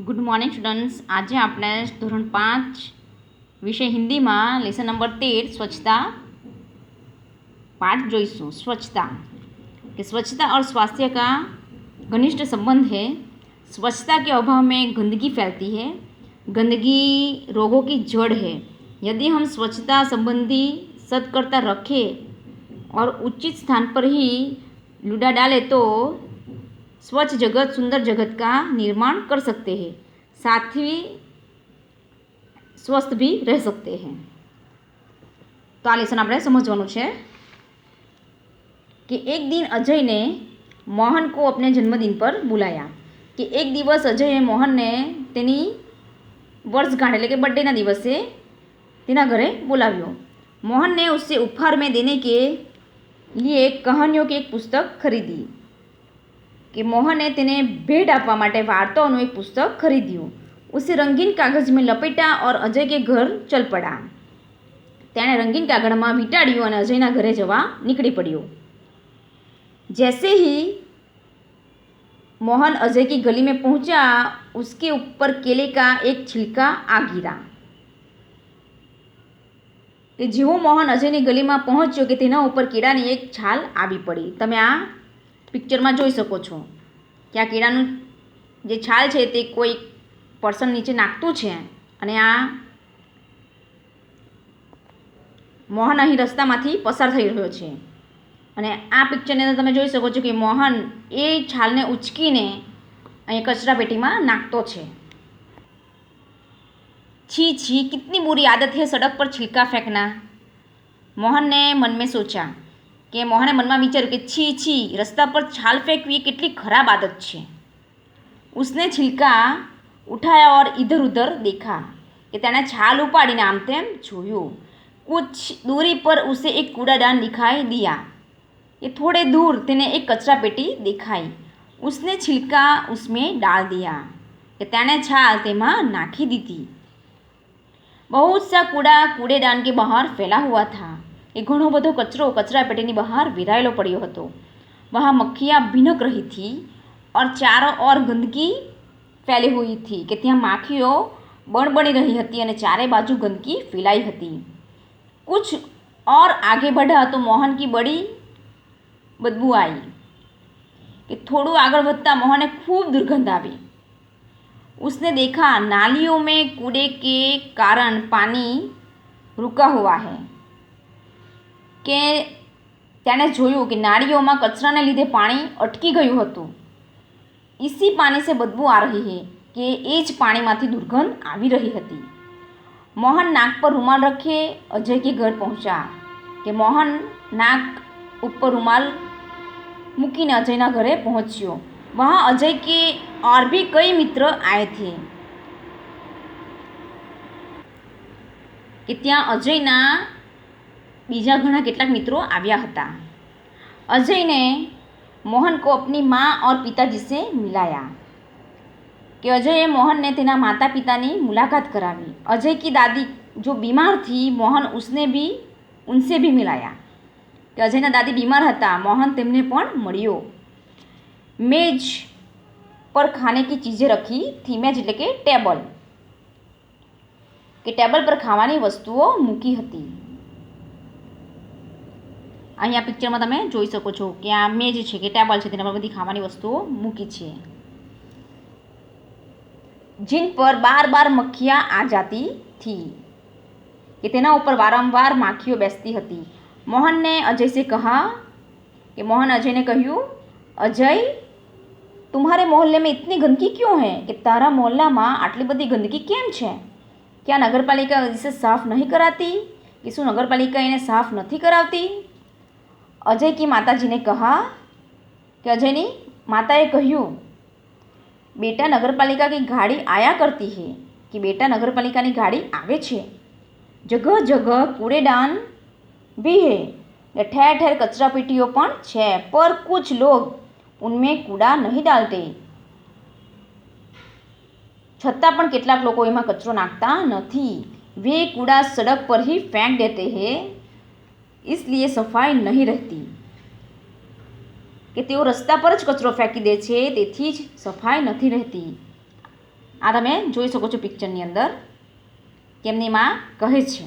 Good morning students. આજે આપણે ધોરણ 5 વિષય હિન્દીમાં લેસન નંબર 13 સ્વચ્છતા पाठ જોઈશું. स्वच्छता कि स्वच्छता और स्वास्थ्य का घनिष्ठ संबंध है. स्वच्छता के अभाव में गंदगी फैलती है. गंदगी रोगों की जड़ है. यदि हम स्वच्छता संबंधी सतर्कता रखें और उचित स्थान पर ही लूडा डालें तो स्वच्छ जगत सुंदर जगत का निर्माण कर सकते हैं, साथ ही स्वस्थ भी रह सकते हैं. तो आ लेसन આપણે સમજવાનું છે कि एक दिन अजय ने मोहन को अपने जन्मदिन पर बुलाया. कि एक दिवस अजय मोहन ने तेनी वर्षगांठ એટલે કે બર્થડેના દિવસે તેના ઘરે બોલાવ્યો. मोहन ने उससे उपहार में देने के लिए कहानियों की एक पुस्तक खरीदी. कि मोहने तेने भेट आपवा माटे वार्ताओं एक पुस्तक खरीद्યું. उसे रंगीन कागज में लपेटा और अजय के घर चल पड़ा. तेने रंगीन कागज में वींटाड़्યું और अजयना घरे जवा निकली पड़्यो. जैसे ही मोहन अजय की गली में पहुंचा, उसके ऊपर केले का एक छिलका आ गिरा. जेवो मोहन अजयनी गली में पहुंच्यो कि तेना ऊपर केळानी एक छाल आवी पड़ी. तमे आ पिक्चर में जोई सको छो कि आ केळाનું જે છાલ છે તે કોઈ પર્સન નીચે નાખતું છે અને આ મોહન અહીં રસ્તામાંથી પસાર થઈ રહ્યો છે અને આ પિક્ચરની અંદર તમે જોઈ શકો છો કે મોહન એ છાલને ઉચકીને અહીં કચરા પેટીમાં નાખતો છે. छी छी कितनी बुरी आदत है सड़क पर छिलका फेंकना. मोहन ने मन में सोचा कि मोहने मन में विचार्યું कि छी छी रस्ता पर छाल फेंकवी કેટલી खराब आदत છે. उसने छिलका उठाया और इधर उधर देखा. कि तेने छाल उपाड़ीने आम तेम जोયું. कुछ दूरी पर उसे एक कूड़ादान दिखाई दिया. ये थोड़े दूर तेने एक कचरा पेटी दिखाई. उसने छिलका उसमें डाल दिया. कि तेने छाल तेमां नाखी दीधी. बहुत सा कूड़ा कूड़ेदान के बहार फैला हुआ था. ये घणो बधो कचरो कचरा पेटीनी बहार विरायेलो पड्यो हतो. वहाँ मक्खियाँ भिनक रही थी और चारों ओर गंदगी फैली हुई थी. कि त्यां माखीओ बणबणी रही हती अने चारे बाजू गंदगी फैलाई हती. कुछ और आगे बढ़ा तो मोहन की बड़ी बदबू आई. कि थोड़ू आगळ વધતા मोहन ने खूब दुर्गंध आई. उसने देखा नालियों में कूड़े के कारण पानी रुका हुआ है. કે તેણે જોયું કે નાળીઓમાં કચરાને લીધે પાણી અટકી ગયું હતું. इसी पानी से बदबू आ रही है. कि એ જ પાણીમાંથી दुर्गंध આવી રહી હતી. मोहन नाक पर रुमाल रखे अजय के घर पहुंचा. कि मोहन नाक ऊपर रुमाल મૂકીને અજયના ઘરે પહોંચ્યો. वहाँ अजय के और भी कई मित्र आए थे. कि ત્યાં અજયના બીજા ઘણા કેટલાક મિત્રો આવ્યા હતા. अजय ने मोहन को अपनी माँ और पिताजी से मिलाया. कि अजय मोहन ने तेना माता पितानी मुलाकात करावी. अजय की दादी जो बीमार थी, मोहन उनसे भी मिलाया. कि अजयना दादी बीमार हता, मोहन तेमने पण मळ्यो. मेज पर खाने की चीज़ें रखी थी. मेज એટલે કે ટેબલ. कि टेबल पर खावानी वस्तुओं मूकी हती. અહીંયા પિક્ચરમાં તમે જોઈ શકો છો કે આ મેજ છે કે ટેબલ છે તેના પર બધી ખાવાની વસ્તુઓ મૂકી છે. जिन पर बार बार मक्खियाँ आ जाती थी. कि तेना ऊपर वारंवार माखियों बेसती हती. मोहन ने अजय से कहा कि मोहन अजय ने કહ્યું, अजय तुम्हारे मोहल्ले में इतनी गंदगी क्यों है? कि तारा मोहल्ला में आटली बड़ी गंदगी केम छे? क्या नगरपालिका इसे साफ नहीं कराती? कि शू नगरपालिका इन्हें साफ नहीं करावती? अजय की माताजी ने कहा. कि अजयनी माताए કહ્યું, बेटा नगरपालिका की गाड़ी आया करती है. कि बेटा नगरपालिका की गाड़ी आवे छे. जगह जगह कूड़ेदान भी है. ठेर ठेर कचरा पेटीओ पण छे, पर कुछ लोग उनमें कूड़ा नहीं डालते. छतां पण કેટલાક લોકો એમાં કચરો નાખતા નથી. वे कूड़ा सड़क पर ही फेंक देते हैं, इसलिए सफाई नहीं रहती. કે તેઓ રસ્તા પર જ કચરો ફેંકી દે છે, તેથી જ સફાઈ નથી રહેતી. આ તમે જોઈ શકો છો પિક્ચરની અંદર કે એમની માં કહે છે